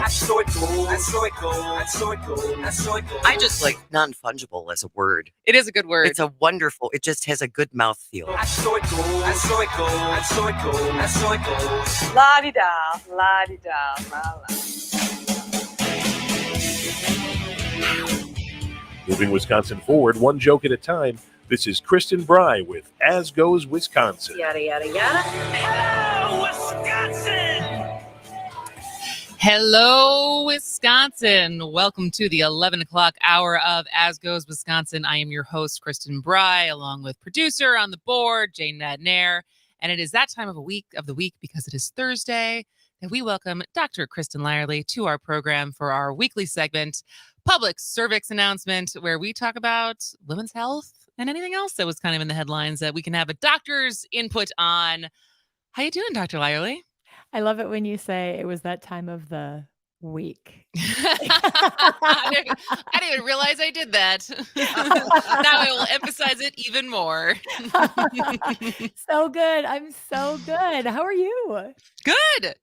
I just like non-fungible as a word. It is a good word. It's a wonderful, it just has a good mouthfeel. La-di-da, la-di-da, la-la. Moving Wisconsin forward, one joke at a time. This is Kristin Bry with As Goes Wisconsin. Yada, yada, yada. Hello, Wisconsin! Hello, Wisconsin. Welcome to the 11 o'clock hour of As Goes Wisconsin. I am your host, Kristin Bry, along with producer on the board, Jane Madnair. And it is that time of the week because it is Thursday that we welcome Dr. Kristin Lyerly to our program for our weekly segment, Public Cervix Announcement, where we talk about women's health and anything else that was kind of in the headlines that we can have a doctor's input on. How you doing, Dr. Lyerly? I love it when you say it was that time of the week. I didn't even realize I did that. Now I will emphasize it even more. So good. I'm so good. How are you? Good.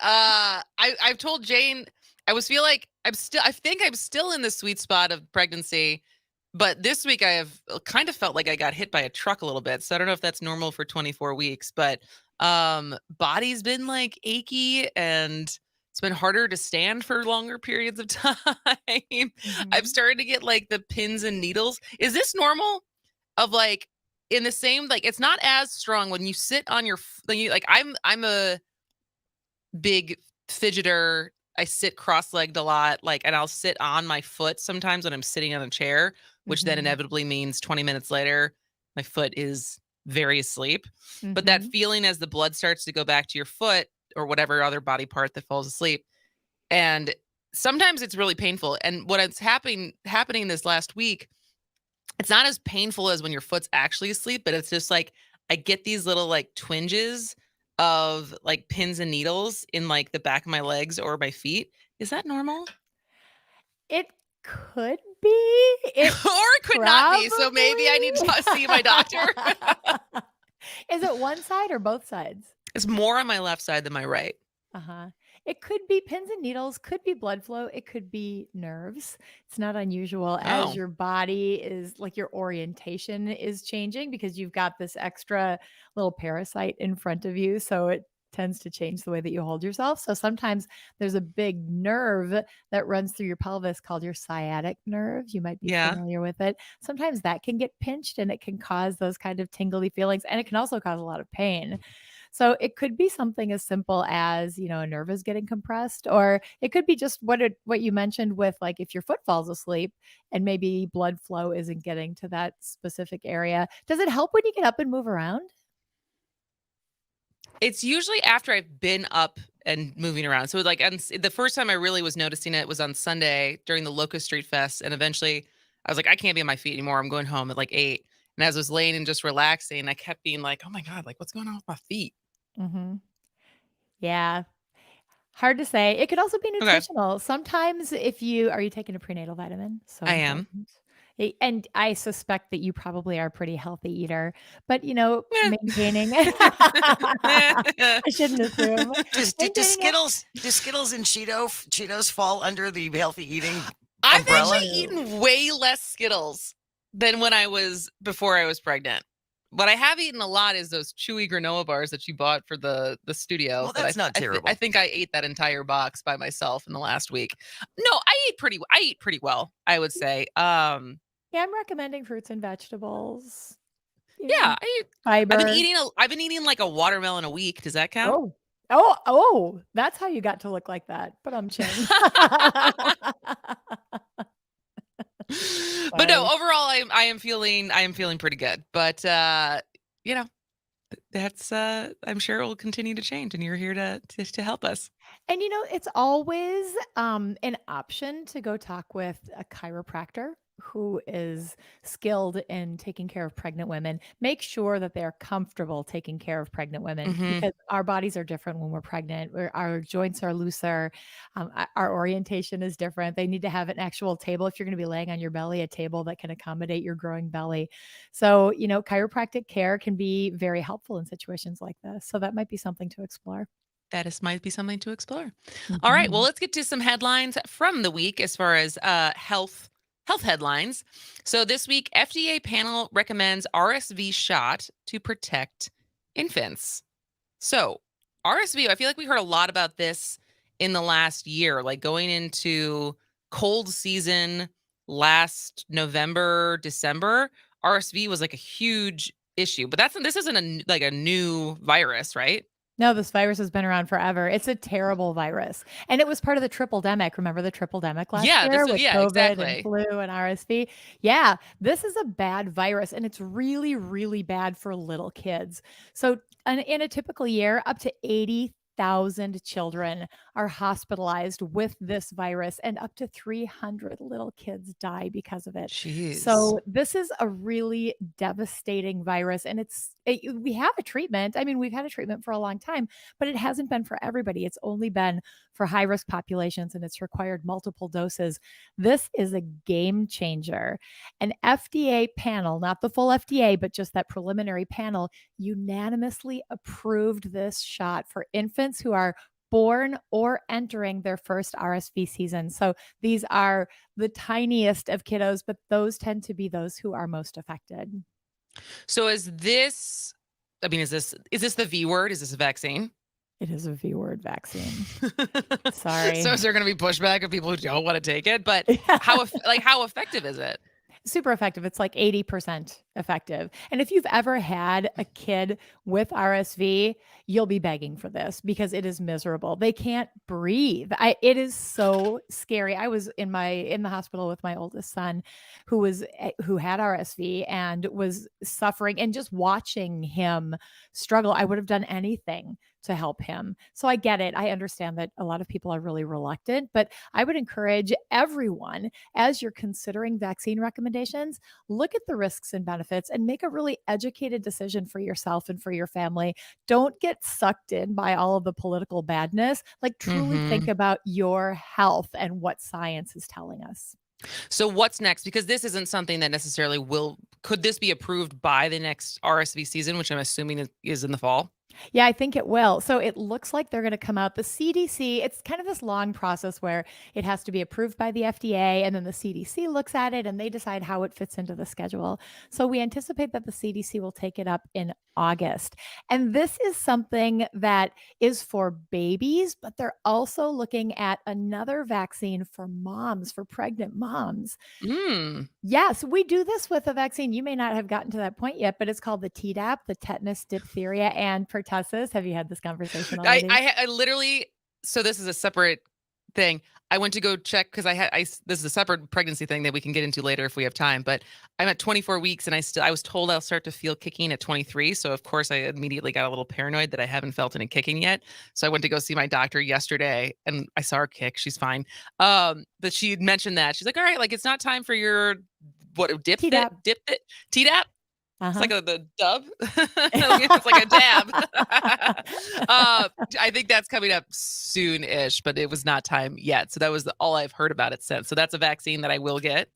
I've told Jane I think I'm still in the sweet spot of pregnancy, but this week I have kind of felt like I got hit by a truck a little bit. So I don't know if that's normal for 24 weeks, but body's been like achy and it's been harder to stand for longer periods of time. Mm-hmm. I'm starting to get like the pins and needles. Is this normal? Of like in the same, like it's not as strong when you sit on your I'm a big fidgeter. I sit cross-legged a lot, and I'll sit on my foot sometimes when I'm sitting on a chair, which then inevitably means 20 minutes later, my foot is very asleep. Mm-hmm. But that feeling as the blood starts to go back to your foot or whatever other body part that falls asleep, and sometimes it's really painful. And what is happening this last week, it's not as painful as when your foot's actually asleep, but it's just like I get these little like twinges of like pins and needles in like the back of my legs or my feet. Is that normal? It could be. Or it could not be. So maybe I need to see my doctor. Is it one side or both sides? It's more on my left side than my right. Uh-huh. It could be pins and needles, could be blood flow. It could be nerves. It's not unusual as your body is like your orientation is changing because you've got this extra little parasite in front of you. So it tends to change the way that you hold yourself. So sometimes there's a big nerve that runs through your pelvis called your sciatic nerve. You might be familiar with it. Sometimes that can get pinched and it can cause those kind of tingly feelings. And it can also cause a lot of pain. So it could be something as simple as, a nerve is getting compressed, or it could be just what you mentioned with like if your foot falls asleep and maybe blood flow isn't getting to that specific area. Does it help when you get up and move around? It's usually after I've been up and moving around. So like the first time I really was noticing it was on Sunday during the Locust Street Fest. And eventually I was like, I can't be on my feet anymore. I'm going home at like 8. And as I was laying and just relaxing, I kept being like, oh my God, like what's going on with my feet? Mm-hmm. Yeah. Hard to say. It could also be nutritional. Okay. Sometimes are you taking a prenatal vitamin? So I am. And I suspect that you probably are a pretty healthy eater, but maintaining. I shouldn't assume. Do Skittles and Cheetos fall under the healthy eating I've umbrella? actually eaten way less Skittles than before I was pregnant. What I have eaten a lot is those chewy granola bars that you bought for the studio. Well, that's not terrible. I think I ate that entire box by myself in the last week. No, I eat pretty well, I would say. Yeah, I'm recommending fruits and vegetables. Yeah, I eat fiber. I've been eating like a watermelon a week. Does that count? Oh, that's how you got to look like that. But I'm chilling. But no, overall, I am feeling pretty good. But that's I'm sure it will continue to change, and you're here to help us. And it's always an option to go talk with a chiropractor who is skilled in taking care of pregnant women. Make sure that they're comfortable taking care of pregnant women because our bodies are different when we're pregnant. Our joints are looser. Our orientation is different. They need to have an actual table. If you're going to be laying on your belly, a table that can accommodate your growing belly. So, chiropractic care can be very helpful in situations like this. So that might be something to explore. might be something to explore. All right. Well, let's get to some headlines from the week as far as health headlines. So this week, FDA panel recommends RSV shot to protect infants. So RSV, I feel like we heard a lot about this in the last year, like going into cold season last November, December. RSV was like a huge issue, but this isn't a new virus, right? No, this virus has been around forever. It's a terrible virus. And it was part of the triple-demic. Remember the triple-demic last year with COVID exactly. and flu and RSV? Yeah, this is a bad virus, and it's really, really bad for little kids. So in a typical year, up to 80,000 children are hospitalized with this virus, and up to 300 little kids die because of it. Jeez. So this is a really devastating virus, and we have a treatment. I mean, we've had a treatment for a long time, but it hasn't been for everybody. It's only been for high-risk populations, and it's required multiple doses. This is a game changer. An FDA panel, not the full FDA, but just that preliminary panel, unanimously approved this shot for infants who are born or entering their first RSV season. So these are the tiniest of kiddos, but those tend to be those who are most affected. So is this the V word? Is this a vaccine? It is a V word vaccine. Sorry. So is there going to be pushback of people who don't want to take it? But how effective is it? Super effective. It's like 80% effective. And if you've ever had a kid with RSV, you'll be begging for this because it is miserable. They can't breathe. It is so scary. I was in the hospital with my oldest son who had RSV and was suffering, and just watching him struggle, I would have done anything to help him. So I get it. I understand that a lot of people are really reluctant, but I would encourage everyone, as you're considering vaccine recommendations, look at the risks and benefits and make a really educated decision for yourself and for your family. Don't get sucked in by all of the political badness. Like, truly think about your health and what science is telling us. So what's next? Because this isn't something that necessarily could this be approved by the next RSV season, which I'm assuming is in the fall? Yeah, I think it will. So it looks like they're going to come out. The CDC, it's kind of this long process where it has to be approved by the FDA, and then the CDC looks at it and they decide how it fits into the schedule. So we anticipate that the CDC will take it up in August. And this is something that is for babies, but they're also looking at another vaccine for moms, for pregnant moms. Yes, we do this with a vaccine. You may not have gotten to that point yet, but it's called the Tdap, the tetanus, diphtheria, and pertussis. Have you had this conversation already? I literally, so this is a separate thing. I went to go check because this is a separate pregnancy thing that we can get into later if we have time, but I'm at 24 weeks and I was told I'll start to feel kicking at 23. So of course I immediately got a little paranoid that I haven't felt any kicking yet. So I went to go see my doctor yesterday and I saw her kick. She's fine. But she had mentioned that. She's like, all right, like it's not time for your Tdap. It's like the dub. It's like a dab. I think that's coming up soon-ish, but it was not time yet. So that was all I've heard about it since. So that's a vaccine that I will get.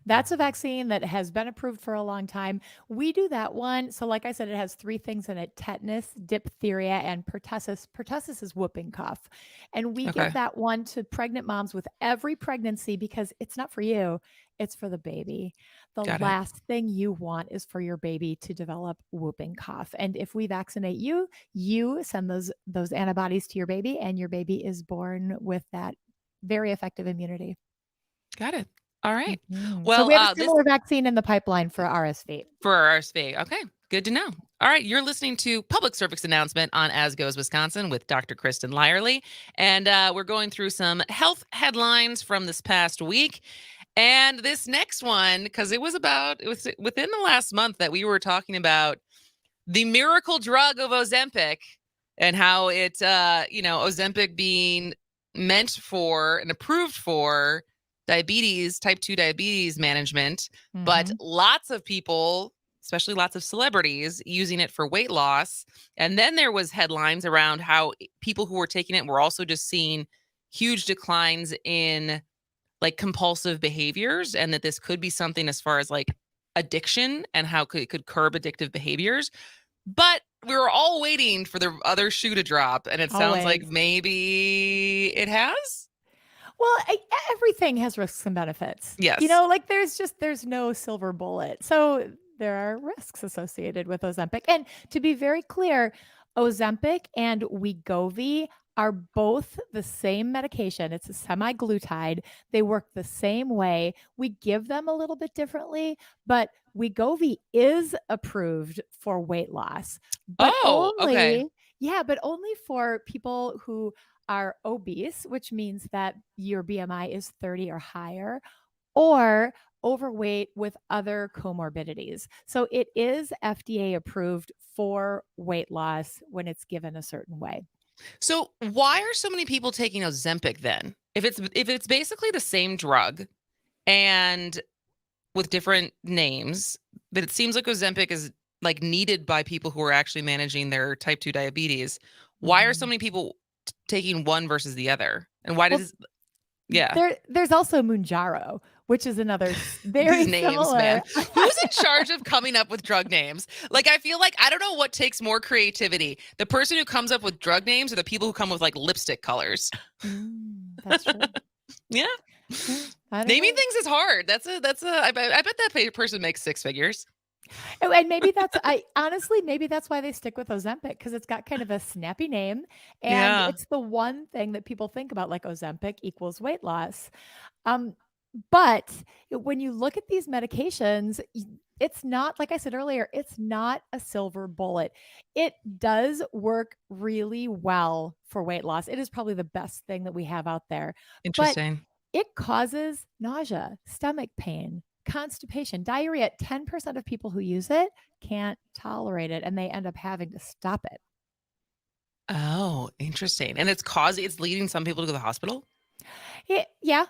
That's a vaccine that has been approved for a long time. We do that one. So like I said, it has 3 things in it: tetanus, diphtheria, and pertussis. Pertussis is whooping cough. And we give that one to pregnant moms with every pregnancy because it's not for you. It's for the baby. The last thing you want is for your baby to develop whooping cough. And if we vaccinate you, you send those antibodies to your baby, and your baby is born with that very effective immunity. Got it. All right. Well, so we have a similar vaccine in the pipeline for RSV. Okay. Good to know. All right. You're listening to Public Cervix Announcement on As Goes Wisconsin with Dr. Kristin Lyerly. And we're going through some health headlines from this past week. And this next one, because it was within the last month that we were talking about the miracle drug of Ozempic and how it, Ozempic being meant for and approved for diabetes, type 2 diabetes management, but lots of people, especially lots of celebrities, using it for weight loss. And then there was headlines around how people who were taking it were also just seeing huge declines in like compulsive behaviors, and that this could be something as far as like addiction and how it could curb addictive behaviors. But we were all waiting for the other shoe to drop, and it sounds like Always. maybe it has. Well, everything has risks and benefits. Yes. Like there's no silver bullet. So there are risks associated with Ozempic. And to be very clear, Ozempic and Wegovy are both the same medication. It's a semaglutide. They work the same way. We give them a little bit differently, but Wegovy is approved for weight loss. But okay. Yeah, but only for people who are obese, which means that your BMI is 30 or higher, or overweight with other comorbidities. So it is FDA approved for weight loss when it's given a certain way. So why are so many people taking Ozempic then? If it's basically the same drug and with different names, but it seems like Ozempic is like needed by people who are actually managing their type 2 diabetes. Why are so many people taking one versus the other? And why does there's also Mounjaro, which is another very These names, similar. man. Who's in charge of coming up with drug names? Like, I feel like I don't know what takes more creativity: the person who comes up with drug names or the people who come with like lipstick colors. That's true. Yeah. Naming things is hard. I bet that person makes six figures. And maybe maybe that's why they stick with Ozempic, because it's got kind of a snappy name, and it's the one thing that people think about, like Ozempic equals weight loss. But when you look at these medications, it's not, like I said earlier, it's not a silver bullet. It does work really well for weight loss. It is probably the best thing that we have out there. Interesting. But it causes nausea, stomach pain, constipation, diarrhea. 10% of people who use it can't tolerate it, and they end up having to stop it. Oh, interesting. And it's leading some people to go to the hospital? Yeah.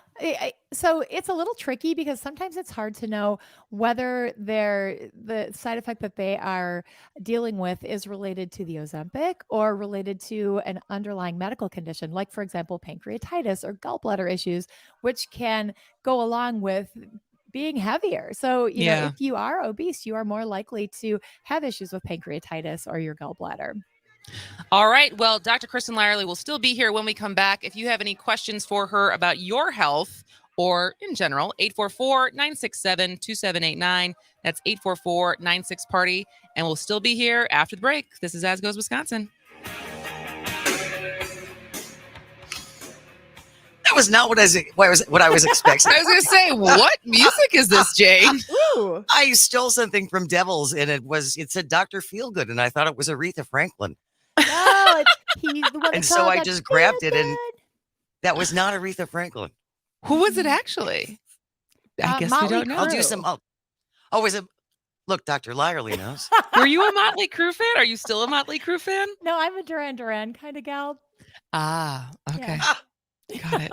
So it's a little tricky because sometimes it's hard to know whether the side effect that they are dealing with is related to the Ozempic or related to an underlying medical condition, like, for example, pancreatitis or gallbladder issues, which can go along with being heavier. So, if you are obese, you are more likely to have issues with pancreatitis or your gallbladder. All right. Well, Dr. Kristin Lyerly will still be here when we come back. If you have any questions for her about your health or in general, 844-967-2789. That's 844-96-PARTY. And we'll still be here after the break. This is As Goes Wisconsin. That was not what I was expecting. I was going to say, what music is this, Jane? Ooh. I stole something from Devils, and it said Dr. Feelgood, and I thought it was Aretha Franklin. No, he's the one. And so I just grabbed it, and that was not Aretha Franklin. Who was it actually? I guess we don't know. I'll do some. Is it? Look, Dr. Lyerly knows. Were you a Motley Crue fan? Are you still a Motley Crue fan? No, I'm a Duran Duran kind of gal. Ah, okay. Yeah. Got it.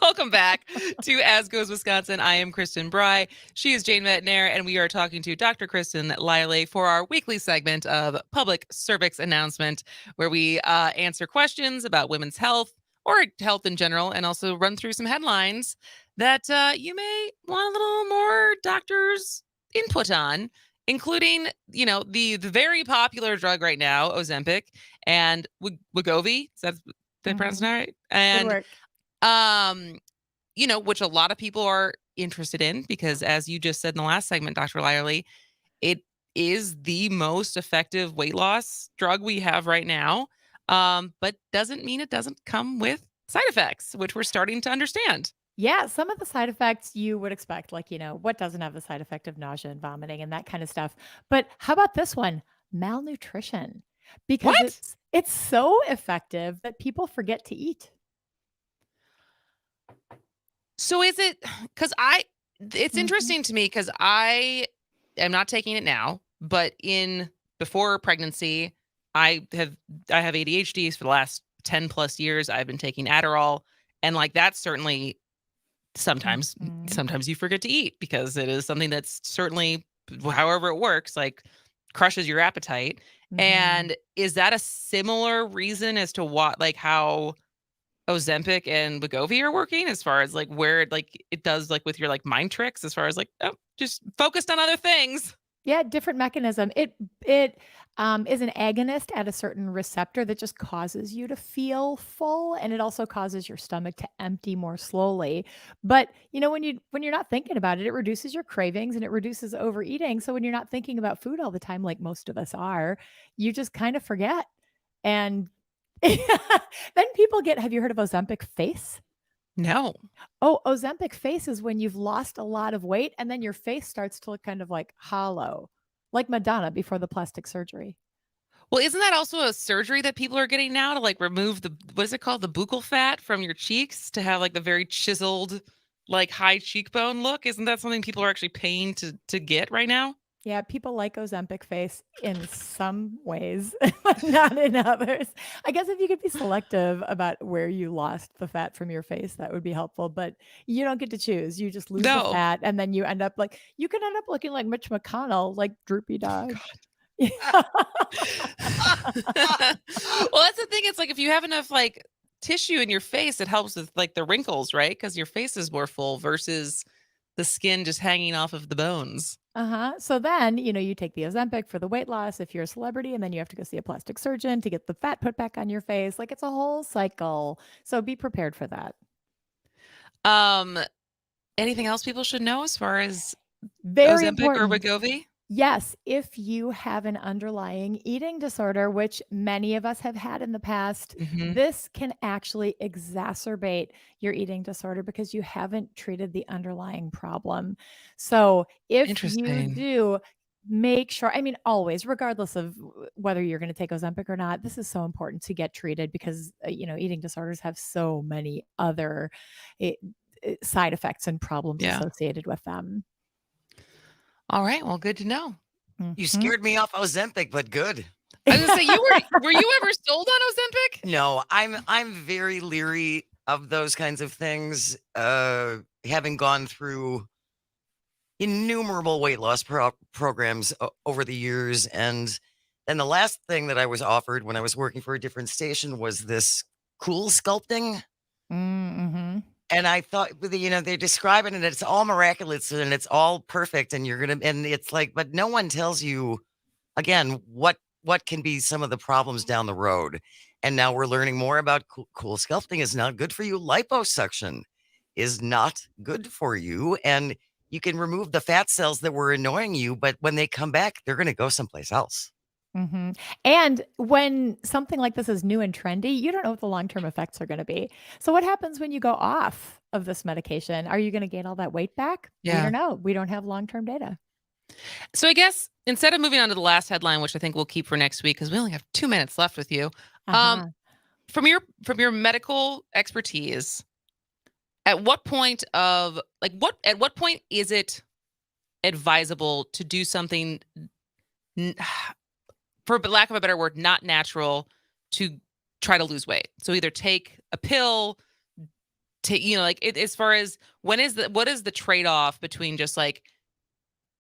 Welcome back to As Goes Wisconsin. I am Kristin Bry. She is Jane Metnair, and we are talking to Dr. Kristin Lyerly for our weekly segment of Public Cervix Announcement, where we answer questions about women's health or health in general, and also run through some headlines that you may want a little more doctor's input on, including, the very popular drug right now, Ozempic, and Wegovy. Is that did I pronounce that right? And which a lot of people are interested in because, as you just said in the last segment, Dr. Lyerly, it is the most effective weight loss drug we have right now, but doesn't mean it doesn't come with side effects, which we're starting to understand. Yeah, some of the side effects you would expect, like, what doesn't have the side effect of nausea and vomiting and that kind of stuff. But how about this one? Malnutrition. Because it's so effective that people forget to eat. So is it because it's interesting to me because I am not taking it now, but before pregnancy, I have ADHD for the last 10 plus years. I've been taking Adderall, and like that's certainly sometimes you forget to eat because it is something that's certainly, however it works, like crushes your appetite. And is that a similar reason as to how Ozempic and Wegovy are working, as far as like where it does like with your like mind tricks, as far as like, oh, just focused on other things? Yeah, different mechanism. It is an agonist at a certain receptor that just causes you to feel full, and it also causes your stomach to empty more slowly. But when you're not thinking about it, it reduces your cravings and it reduces overeating. So when you're not thinking about food all the time, like most of us are, you just kind of forget. And then people get. Have you heard of Ozempic face? No. Oh, Ozempic face is when you've lost a lot of weight and then your face starts to look kind of like hollow, like Madonna before the plastic surgery. Well, isn't that also a surgery that people are getting now to like remove what is it called? The buccal fat from your cheeks to have like the very chiseled, like high cheekbone look? Isn't that something people are actually paying to get right now? Yeah, people like Ozempic face in some ways, but not in others. I guess if you could be selective about where you lost the fat from your face, that would be helpful. But you don't get to choose. You just lose the No. fat, and then you can end up looking like Mitch McConnell, like droopy dog. Well, that's the thing. It's like if you have enough like tissue in your face, it helps with like the wrinkles, right? Because your face is more full versus the skin just hanging off of the bones. So then, you take the Ozempic for the weight loss if you're a celebrity, and then you have to go see a plastic surgeon to get the fat put back on your face. Like it's a whole cycle. So be prepared for that. Anything else people should know as far as Very Ozempic or important. Wegovy? Yes, if you have an underlying eating disorder, which many of us have had in the past, this can actually exacerbate your eating disorder because you haven't treated the underlying problem. So if you do, make sure, always, regardless of whether you're going to take Ozempic or not, this is so important to get treated because, eating disorders have so many other side effects and problems associated with them. All right. Well, good to know. You scared me off Ozempic, but good. I was gonna say, were you ever sold on Ozempic? No, I'm very leery of those kinds of things. Having gone through innumerable weight loss programs over the years, and then the last thing that I was offered when I was working for a different station was this cool sculpting. And I thought, they describe it and it's all miraculous and it's all perfect. And and it's like, but no one tells you, again, what can be some of the problems down the road. And now we're learning more about cool sculpting is not good for you. Liposuction is not good for you. And you can remove the fat cells that were annoying you, but when they come back, they're going to go someplace else. And when something like this is new and trendy, you don't know what the long-term effects are going to be. So what happens when you go off of this medication? Are you going to gain all that weight back? Yeah. We don't know. We don't have long-term data. So I guess instead of moving on to the last headline, which I think we'll keep for next week because we only have 2 minutes left with you, from your medical expertise, at what point is it advisable to do something, for lack of a better word, not natural, to try to lose weight? So either take a pill, as far as what is the trade-off between just like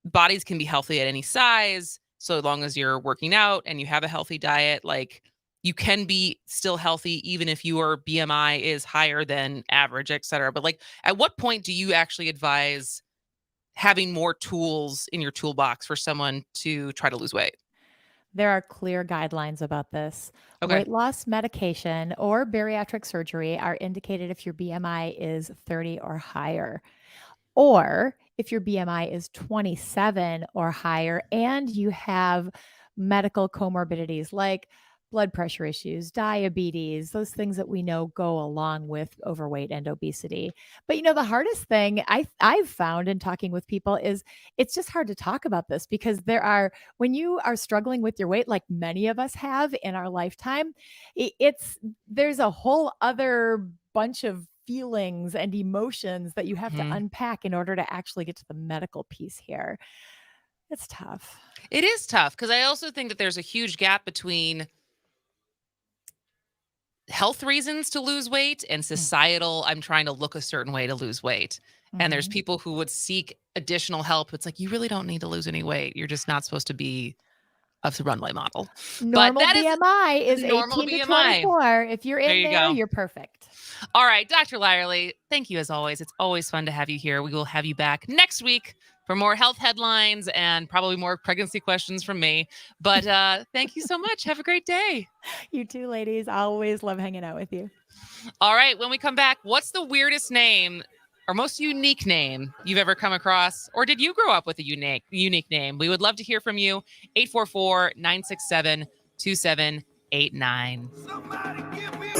bodies can be healthy at any size, so long as you're working out and you have a healthy diet, like you can be still healthy even if your BMI is higher than average, et cetera. But like, at what point do you actually advise having more tools in your toolbox for someone to try to lose weight? There are clear guidelines about this. Okay. Weight loss medication or bariatric surgery are indicated if your BMI is 30 or higher, or if your BMI is 27 or higher and you have medical comorbidities like blood pressure issues, diabetes, those things that we know go along with overweight and obesity. But the hardest thing I've found in talking with people is it's just hard to talk about this because when you are struggling with your weight, like many of us have in our lifetime, there's a whole other bunch of feelings and emotions that you have to unpack in order to actually get to the medical piece here. It's tough. It is tough because I also think that there's a huge gap between health reasons to lose weight and societal, I'm trying to look a certain way to lose weight. And there's people who would seek additional help. It's like, you really don't need to lose any weight. You're just not supposed to be a runway model. Normal BMI is 18 to 24. If you're in there, you're perfect. All right, Dr. Lyerly, thank you as always. It's always fun to have you here. We will have you back next week for more health headlines and probably more pregnancy questions from me. But thank you so much. Have a great day. You too, ladies. I always love hanging out with you. All right. When we come back, what's the weirdest name or most unique name you've ever come across? Or did you grow up with a unique name? We would love to hear from you. 844-967-2789. Somebody give me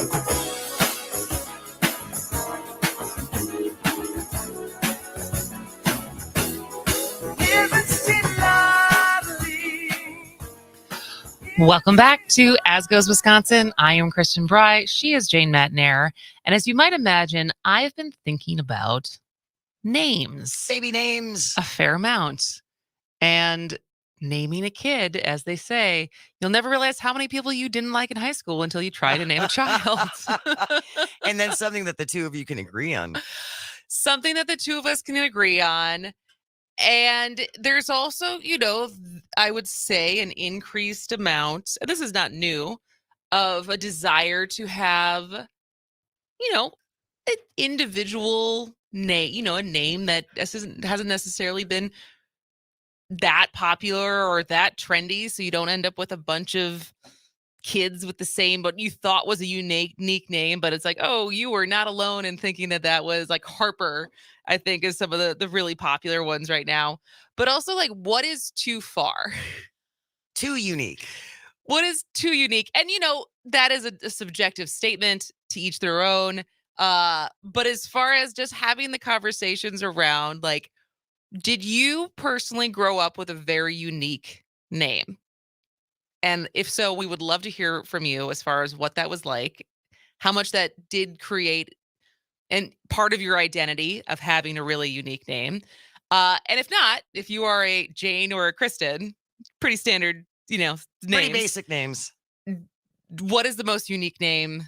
Welcome back to As Goes Wisconsin. I am Kristin Bry. She is Jane Matnair. And as you might imagine, I've been thinking about names. Baby names. A fair amount. And naming a kid, as they say, you'll never realize how many people you didn't like in high school until you try to name a child. And then something that the two of you can agree on. Something that the two of us can agree on. And there's also, I would say an increased amount, and this is not new, of a desire to have, an individual name, a name that hasn't necessarily been that popular or that trendy. So you don't end up with a bunch of kids with the same, what you thought was a unique name, but it's like, oh, you were not alone in thinking that was like Harper, I think is some of the really popular ones right now. But also like, what is too far? Too unique. What is too unique? And that is a subjective statement, to each their own. But as far as just having the conversations around, like, did you personally grow up with a very unique name? And if so, we would love to hear from you as far as what that was like, how much that did create and part of your identity of having a really unique name. And if not, if you are a Jane or a Kristin, pretty standard, names. Pretty basic names. What is the most unique name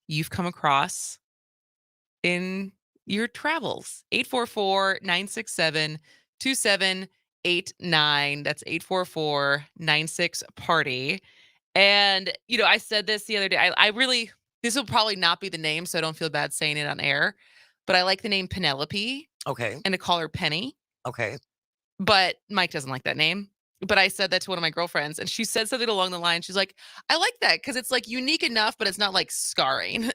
you've come across in your travels? 844-967-2789. That's 844-96-PARTY. And, I said this the other day. I really, this will probably not be the name, so I don't feel bad saying it on air, but I like the name Penelope. Okay. And to call her Penny. Okay. But Mike doesn't like that name. But I said that to one of my girlfriends, and she said something along the line. She's like, I like that because it's like unique enough, but it's not like scarring.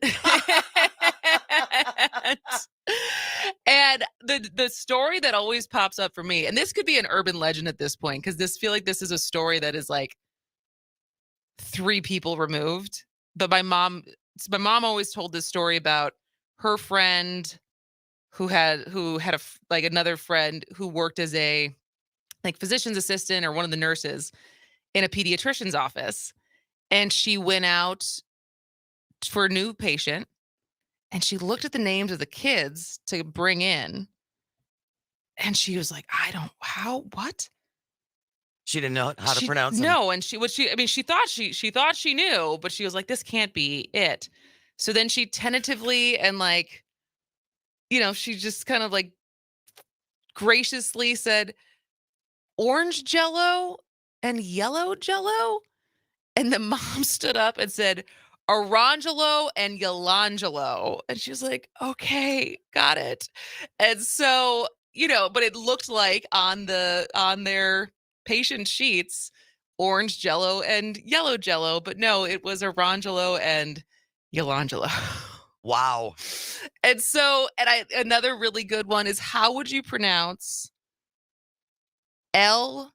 And the story that always pops up for me, and this could be an urban legend at this point, because feel like this is a story that is like 3 people removed. But my mom always told this story about her friend who had another friend who worked as a physician's assistant or one of the nurses in a pediatrician's office. And she went out for a new patient and she looked at the names of the kids to bring in. And she was like, what? She didn't know how to pronounce them. No. And she thought she knew, but she was like, this can't be it. So then she tentatively and she just kind of graciously said, orange Jello and yellow Jello. And the mom stood up and said, Orangelo and Yolangelo. And she was like, okay, got it. And so, but it looked like on their patient sheets, orange Jello and yellow Jello. But no, it was Orangelo and Yolangelo. Wow. And so, another really good one is, how would you pronounce L-A?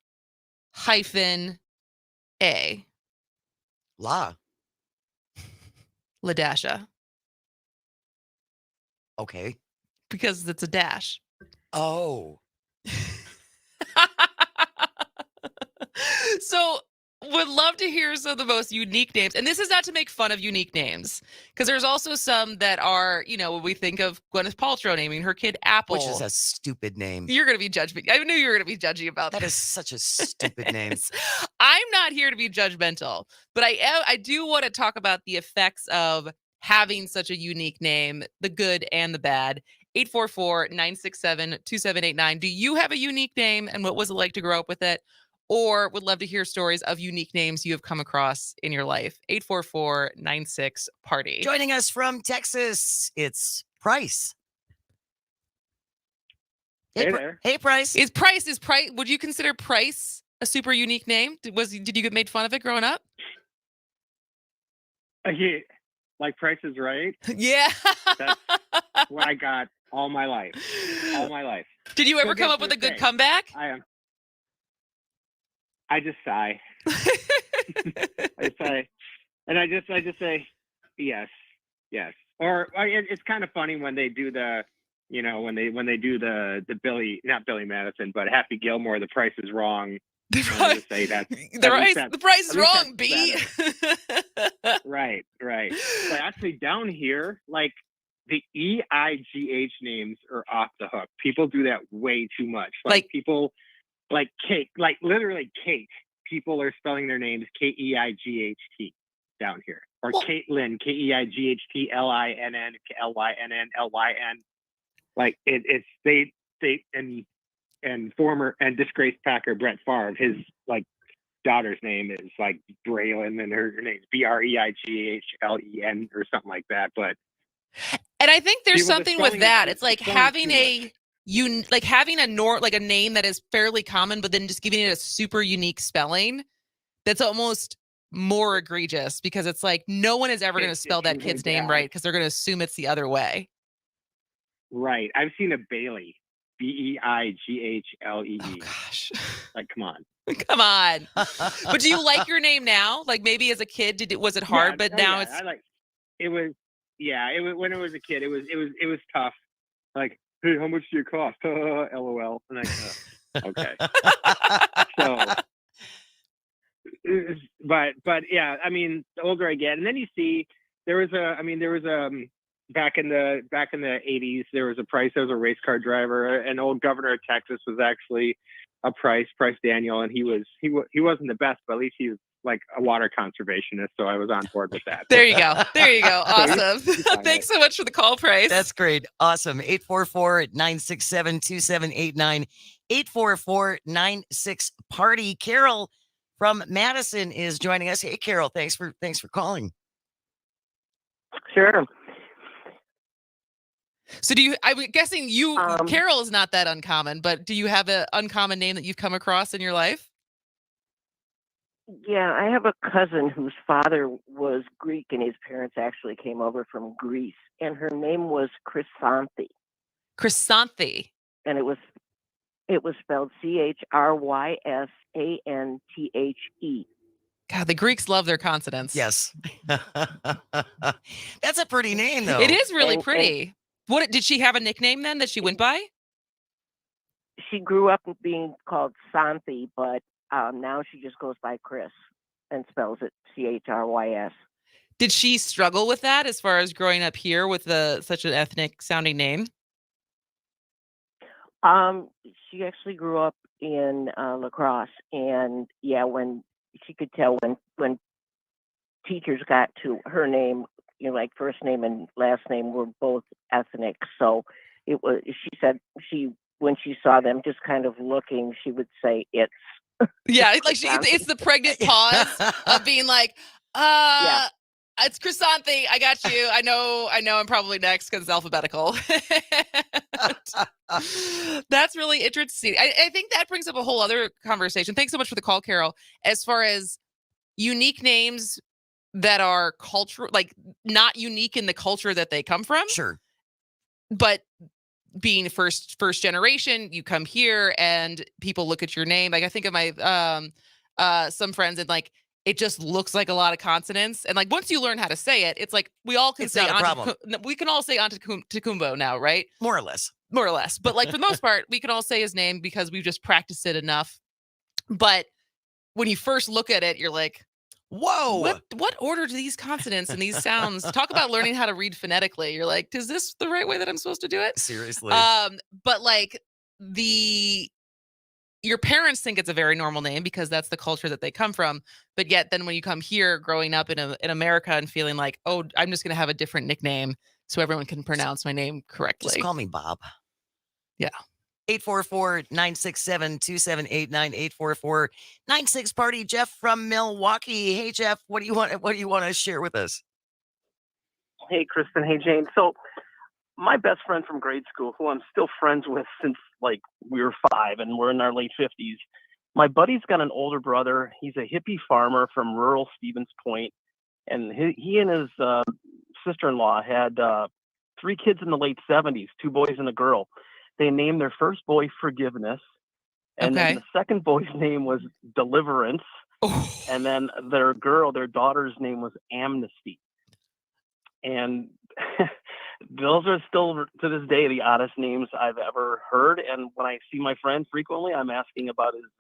LaDasha. Okay. Because it's a dash. Oh. So would love to hear some of the most unique names. And this is not to make fun of unique names, because there's also some that are, when we think of Gwyneth Paltrow naming her kid Apple. Which is a stupid name. You're going to be judging. I knew you were going to be judgy about that. That is such a stupid name. I'm not here to be judgmental, but I do want to talk about the effects of having such a unique name, the good and the bad. 844-967-2789. Do you have a unique name, and what was it like to grow up with it? Or would love to hear stories of unique names you have come across in your life. 844-96-PARTY. Joining us from Texas, it's Price. Hey there. Hey, Price. Is Price? Would you consider Price a super unique name? Did you get made fun of it growing up? Like Price is Right. Yeah. That's what I got all my life. All my life. Did you ever So come guess up with what a good day? comeback? I just sigh. I sigh, and I just say yes. Or it's kind of funny when they do the, when they do the not Billy Madison, but Happy Gilmore. The Price is Wrong. The price is wrong, B. Right. But actually, down here, like the EIGH names are off the hook. People do that way too much. Like people, like Kate, like literally Kate. People are spelling their names KEIGHT down here, or Caitlin, KEIGHTLINN, LYNN. Like it's they and former and disgraced Packer Brett Favre, his like daughter's name is like Braylon, and her name's BREIGHLEN or something like that. But and I think there's people, something with that. It's like having a name that is fairly common, but then just giving it a super unique spelling that's almost more egregious, because it's like no one is ever going to spell that kid's name right, because they're going to assume it's the other way. Right. I've seen a Bailey, BEIGHLEE. Oh gosh. Like, come on. Come on. But do you like your name now? Like maybe as a kid, was it hard? Yeah, but now it's. I like it was. Yeah, it was when I was a kid. It was tough. Like, hey, how much do you cost? LOL. And okay. So, but yeah, I mean, the older I get, and then you see there was back in the 80s, there was a Price. There was a race car driver. An old governor of Texas was actually a Price Daniel, and he wasn't the best, but at least he was like a water conservationist, so I was on board with that. There you go. Awesome. Thanks so much for the call, Price. That's great. Awesome. 844-967-2789. 844-96-PARTY. Carol from Madison is joining us. Hey, Carol, thanks for calling. Sure. So I'm guessing Carol is not that uncommon, but do you have an uncommon name that you've come across in your life? Yeah, I have a cousin whose father was Greek and his parents actually came over from Greece, and her name was Chrysanthi. Chrysanthi. And it was spelled CHRYSANTHE. God, the Greeks love their consonants. Yes. That's a pretty name, though. It is really pretty. What did she have a nickname then that she went by? She grew up being called Santhi, but now she just goes by Chris and spells it CHRYS. Did she struggle with that as far as growing up here with such an ethnic sounding name? She actually grew up in La Crosse, and yeah, when she could tell when teachers got to her name, like first name and last name were both ethnic. So it was. She said when she saw them just kind of looking, she would say it's. Yeah, like it's the pregnant pause of being like, yeah. It's Chrysanthi. I got you. I know. I'm probably next because it's alphabetical. That's really interesting. I think that brings up a whole other conversation. Thanks so much for the call, Carol. As far as unique names that are cultural, like not unique in the culture that they come from. Sure. But being first generation, you come here and people look at your name. Like I think of my some friends, and like it just looks like a lot of consonants. And like once you learn how to say it, it's like we all can say we can all say Antetokounmpo now, right? More or less. But like for the most part, we can all say his name because we've just practiced it enough. But when you first look at it, you're like, whoa, what order do these consonants and these sounds? Talk about learning how to read phonetically. You're like, is this the right way that I'm supposed to do it? Seriously. But like your parents think it's a very normal name because that's the culture that they come from. But yet then when you come here growing up in America and feeling like, oh, I'm just going to have a different nickname so everyone can pronounce my name correctly. Just call me Bob. Yeah. 844-967-2789. 844-96-PARTY. Jeff from Milwaukee. Hey, Jeff, what do you want to share with us? Hey, Kristin. Hey, Jane. So my best friend from grade school, who I'm still friends with since like we were 5 and we're in our late 50s. My buddy's got an older brother. He's a hippie farmer from rural Stevens Point, and he and his sister-in-law had 3 kids in the late 70s, 2 boys and a girl. They named their first boy Forgiveness, and then the second boy's name was Deliverance, and then their daughter's name was Amnesty. And those are still, to this day, the oddest names I've ever heard. And when I see my friend frequently, I'm asking about his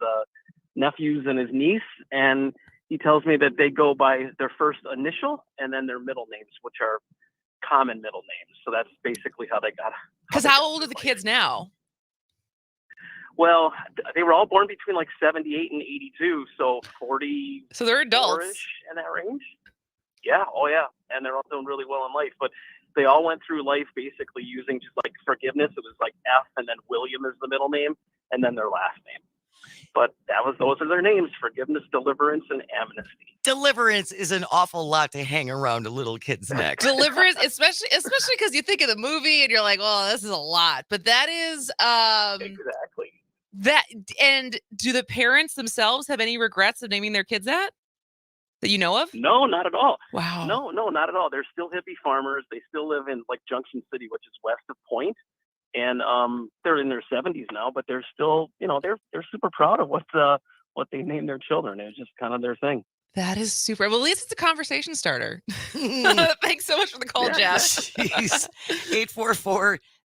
nephews and his niece, and he tells me that they go by their first initial and then their middle names, which are common middle names. So that's basically how they got. Because how old are the kids now? Well, they were all born between like 78 and 82, so 40. So they're adults in that range. Yeah, oh yeah, and they're all doing really well in life. But they all went through life basically using just like Forgiveness. It was like F, and then William is the middle name, and then their last name. But those are their names: Forgiveness, Deliverance, and Amnesty. Deliverance is an awful lot to hang around a little kid's neck. Deliverance, especially because you think of the movie and you're like, "Oh, this is a lot." But that is exactly that. And do the parents themselves have any regrets of naming their kids that you know of? No, not at all. Wow. No, not at all. They're still hippie farmers. They still live in like Junction City, which is west of Point. And they're in their 70s now, but they're still, they're super proud of what they named their children. It was just kind of their thing. That is super. Well, at least it's a conversation starter. Thanks so much for the call, Jeff.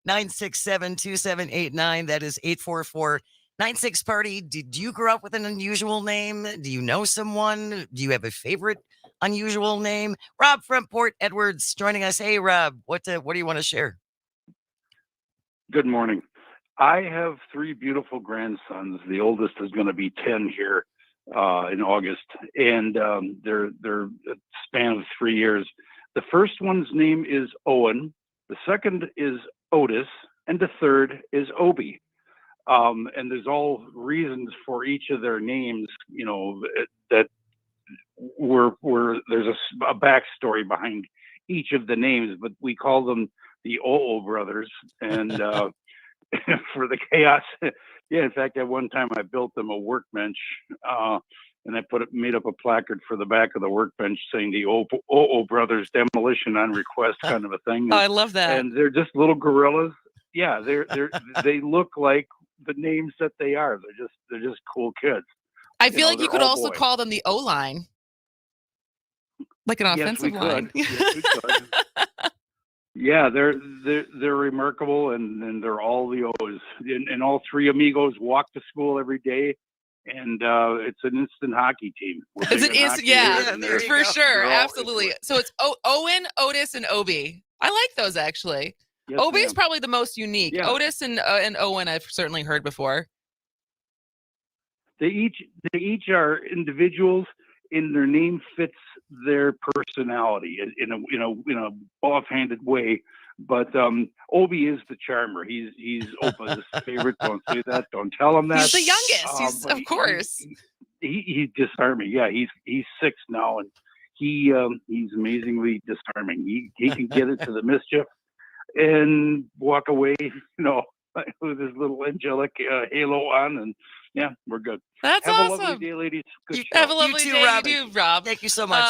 844-967-2789. That is 844-96-PARTY. Did you grow up with an unusual name? Do you know someone? Do you have a favorite unusual name? Rob from Port Edwards joining us. Hey, Rob, what do you want to share? Good morning. I have 3 beautiful grandsons. The oldest is going to be 10 here in August, and they're a span of 3 years. The first one's name is Owen, the second is Otis, and the third is Obi. And there's all reasons for each of their names, that there's a backstory behind each of the names, but we call them the brothers, and for the chaos. Yeah, in fact, at one time I built them a workbench, and I made up a placard for the back of the workbench saying the brothers demolition on request, kind of a thing. Oh, I love that. And they're just little gorillas. Yeah, they look like the names that they are. They're just cool kids. I feel like you could also call them the O-line, like an offensive line. Yes, we could. Yeah, they're remarkable, and they're all the O's. And all 3 amigos walk to school every day, and it's an instant hockey team. For sure, absolutely. So it's Owen, Otis, and Obi. I like those actually. Yes, Obi is probably the most unique. Yeah. Otis and Owen I've certainly heard before. They each are individuals, and their name fits their personality in a offhanded way. But Obi is the charmer. He's Opa's favorite. Don't say that. Don't tell him that. He's the youngest. Of course. He's disarming. Yeah, he's 6 now, and he's amazingly disarming. He can get into the mischief and walk away, with his little angelic halo on, and yeah, we're good. That's Have awesome. a lovely day, ladies. Good Have a lovely too, day, Robbie. you do, Rob. Thank you so much.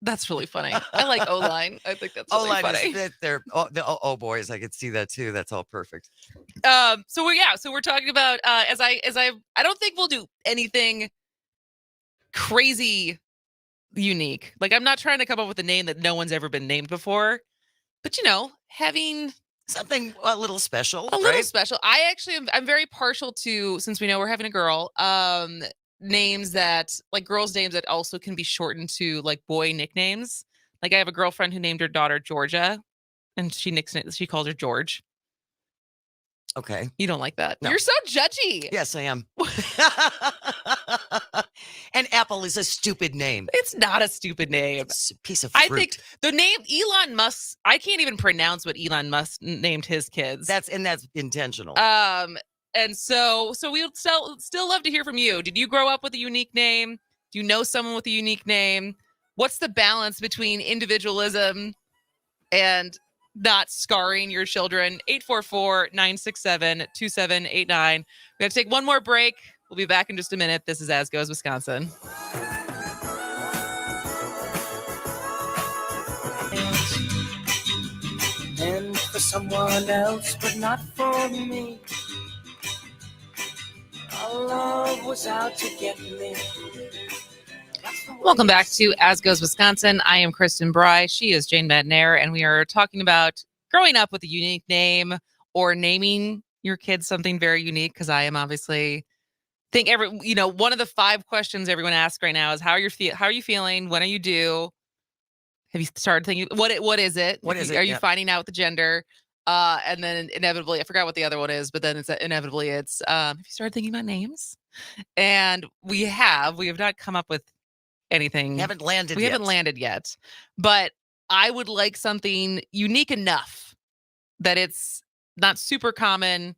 That's really funny. I like O-line. I think that's really funny. They're boys. I could see that too. That's all perfect. So we're talking about I don't think we'll do anything crazy unique. Like, I'm not trying to come up with a name that no one's ever been named before, but having something a little special. Little special. I'm very partial to, since we know we're having a girl, names that, like, girls' names that also can be shortened to like boy nicknames. Like, I have a girlfriend who named her daughter Georgia, and she calls her George. Okay. You don't like that? No. You're so judgy. Yes, I am. And Apple is a stupid name. It's not a stupid name. It's a piece of fruit. I think the name Elon Musk, I can't even pronounce what Elon Musk named his kids. That's intentional. And so we would still love to hear from you. Did you grow up with a unique name? Do you know someone with a unique name? What's the balance between individualism and not scarring your children. 844-967-2789. We're going to take one more break. We'll be back in just a minute. This is As Goes Wisconsin. And for someone else, but not for me. Our love was out to get me. Welcome back to As Goes Wisconsin. I am Kristin Bry. She is Jane Madnair, and we are talking about growing up with a unique name or naming your kids something very unique. Because I am obviously one of the 5 questions everyone asks right now is how are you feeling? When are you due? Have you started thinking what is it? What is it? Are you finding out the gender? And then inevitably, I forgot what the other one is, but then it's inevitably have you started thinking about names? And we have not come up with anything. We haven't landed yet. But I would like something unique enough that it's not super common,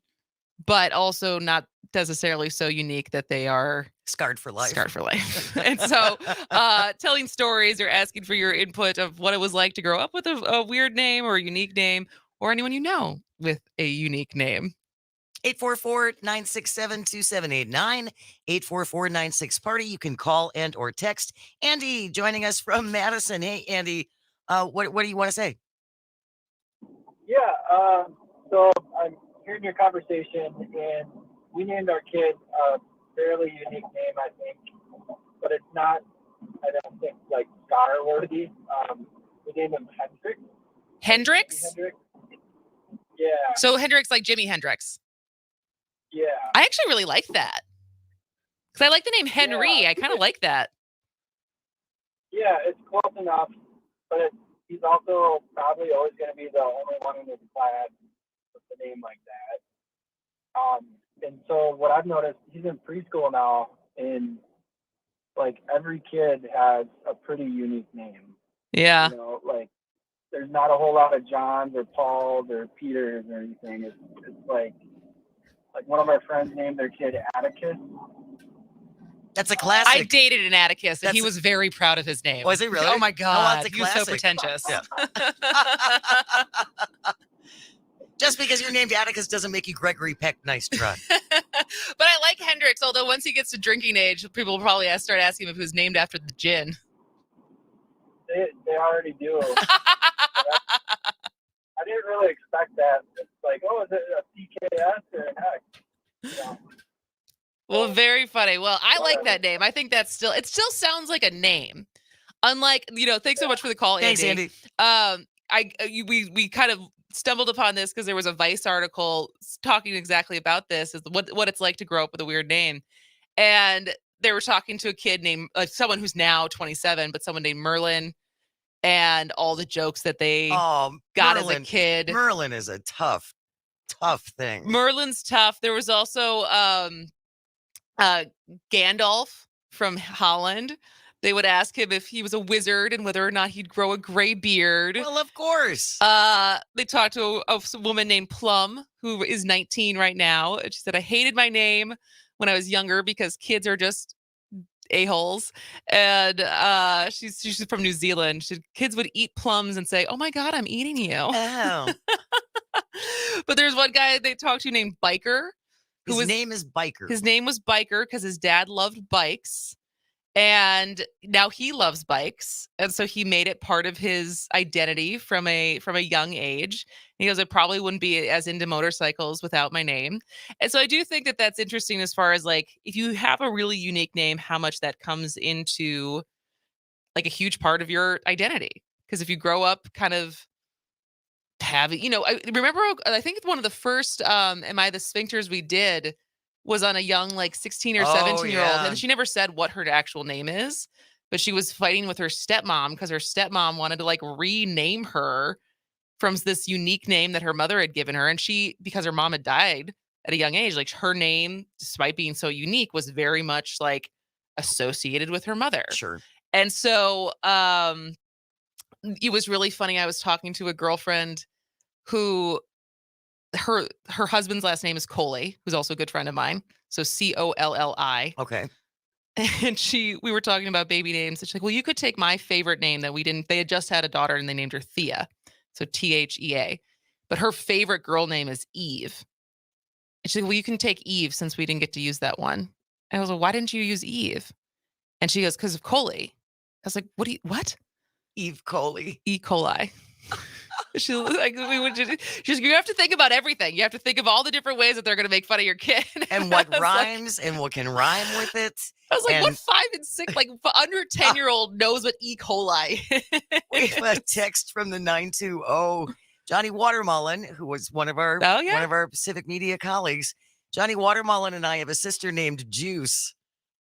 but also not necessarily so unique that they are scarred for life. And so telling stories or asking for your input of what it was like to grow up with a weird name or a unique name, or anyone you know with a unique name. 844-967-2789, 844-96-PARTY. You can call and or text. Andy joining us from Madison. Hey, Andy, what do you want to say? Yeah, so I'm hearing your conversation, and we named our kid a fairly unique name, I think, but it's not, I don't think, like star-worthy. We named him Hendrix. Hendrix? Yeah. So Hendrix like Jimi Hendrix. Yeah. I actually really like that. Because I like the name Henry. Yeah. I kind of like that. Yeah, it's close enough, but he's also probably always going to be the only one in his class with a name like that. And so what I've noticed, he's in preschool now, and like every kid has a pretty unique name. Yeah. You know, like there's not a whole lot of Johns or Pauls or Peters or anything. It's like one of our friends named their kid Atticus. That's a classic. I dated an Atticus, and he was very proud of his name. Was he really? Oh my God. That's a He was so classic. pretentious. Yeah. Just because you're named Atticus doesn't make you Gregory Peck. Nice try. But I like Hendrix, although once he gets to drinking age, people will probably start asking him if he was named after the gin. They already do. I didn't really expect that. It's like, oh, is it a PKS or an X? You know? Well, very funny. Well, I like that name. I think it still sounds like a name. Unlike, thanks so much for the call, Andy. Thanks, Andy. We kind of stumbled upon this because there was a Vice article talking exactly about this, is what it's like to grow up with a weird name. And they were talking to a kid named, someone who's now 27, but someone named Merlin, and all the jokes that they got as a kid. Merlin is a tough thing. Merlin's tough. There was also Gandalf from Holland. They would ask him if he was a wizard and whether or not he'd grow a gray beard. Well, of course. They talked to a woman named Plum, who is 19 right now. And she said, I hated my name when I was younger because kids are just a-holes. And she's from New Zealand. She said, kids would eat plums and say, oh my God, I'm eating you. Oh. But there's one guy they talked to named Biker. His name is Biker. His name was Biker because his dad loved bikes. And now he loves bikes. And so he made it part of his identity from a young age. He goes, I probably wouldn't be as into motorcycles without my name. And so I do think that that's interesting as far as like, if you have a really unique name, how much that comes into like a huge part of your identity. Because if you grow up kind of having, I remember, I think one of the first Am I the Sphincters we did was on a young, like 16 or 17-year-old. And she never said what her actual name is, but she was fighting with her stepmom because her stepmom wanted to like rename her from this unique name that her mother had given her. And she, because her mom had died at a young age, like her name, despite being so unique, was very much like associated with her mother. Sure. And so it was really funny. I was talking to a girlfriend who her husband's last name is Coley, who's also a good friend of mine. So Colli. Okay. And we were talking about baby names. And she's like, well, you could take my favorite name that they had just had a daughter and they named her Thea. So Thea. But her favorite girl name is Eve. And she's like, well, you can take Eve since we didn't get to use that one. And I was like, why didn't you use Eve? And she goes, because of coli. I was like, what? Eve coli. E. coli. She's like, you have to think about everything. You have to think of all the different ways that they're going to make fun of your kid. And what rhymes and what can rhyme with it. I was like, what 5 and 6, like under 10-year-old knows what E. coli is? We have a text from the 920. Johnny Watermullen, who was one of our Pacific Media colleagues. Johnny Watermullen and I have a sister named Juice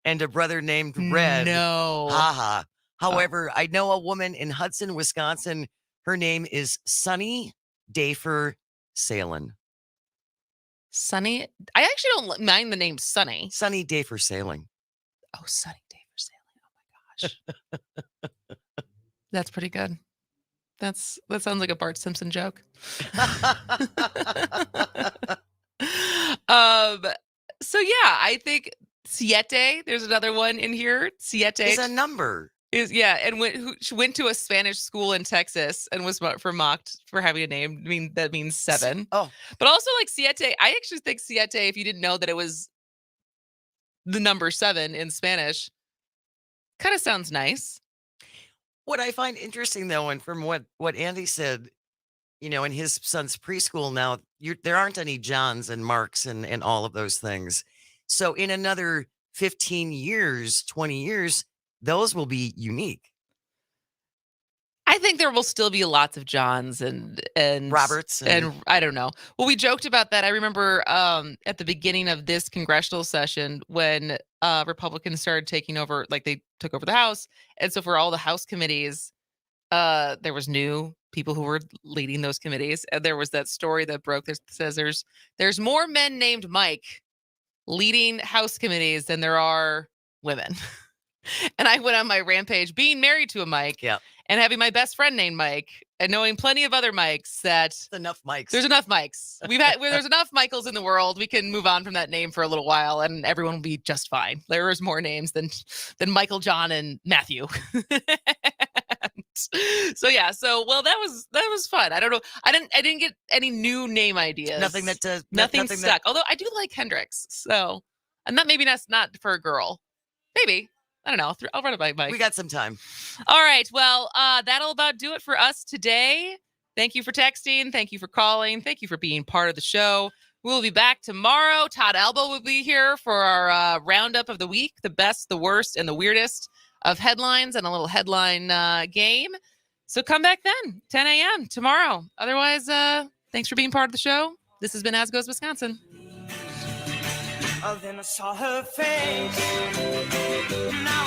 and a brother named Red. No. Haha. However, I know a woman in Hudson, Wisconsin. Her name is Sunny Dafer Salen. Sunny? I actually don't mind the name Sunny. Sunny Dafer Sailing. Oh, Sunny Dafer Sailing. Oh my gosh. That's pretty good. That sounds like a Bart Simpson joke. So yeah, I think Siete, there's another one in here. Siete is a number. She went to a Spanish school in Texas and was mocked for having a name. That means 7. Oh, but also like Siete. I actually think Siete, if you didn't know that it was the number 7 in Spanish, kind of sounds nice. What I find interesting, though, and from what Andy said, in his son's preschool now, there aren't any Johns and Marks and all of those things. So in another 15 years, 20 years, those will be unique. I think there will still be lots of Johns and Roberts and I don't know. Well, we joked about that. I remember at the beginning of this congressional session when Republicans started taking over, like they took over the House. And so for all the House committees, there was new people who were leading those committees. And there was that story that broke that says there's more men named Mike leading House committees than there are women. And I went on my rampage being married to a Mike and having my best friend named Mike and knowing plenty of other Mikes that there's enough Mikes. There's enough Michaels in the world. We can move on from that name for a little while and everyone will be just fine. There is more names than Michael, John, and Matthew. Well, that was fun. I don't know. I didn't get any new name ideas. Nothing stuck. Although I do like Hendrix. So, and that maybe that's not for a girl. Maybe. I don't know. I'll run it by Mike. We got some time. All right. Well, that'll about do it for us today. Thank you for texting. Thank you for calling. Thank you for being part of the show. We'll be back tomorrow. Todd Elbow will be here for our roundup of the week, the best, the worst, and the weirdest of headlines and a little headline game. So come back then, 10 a.m. tomorrow. Otherwise, thanks for being part of the show. This has been As Goes Wisconsin. Then I saw her face. Now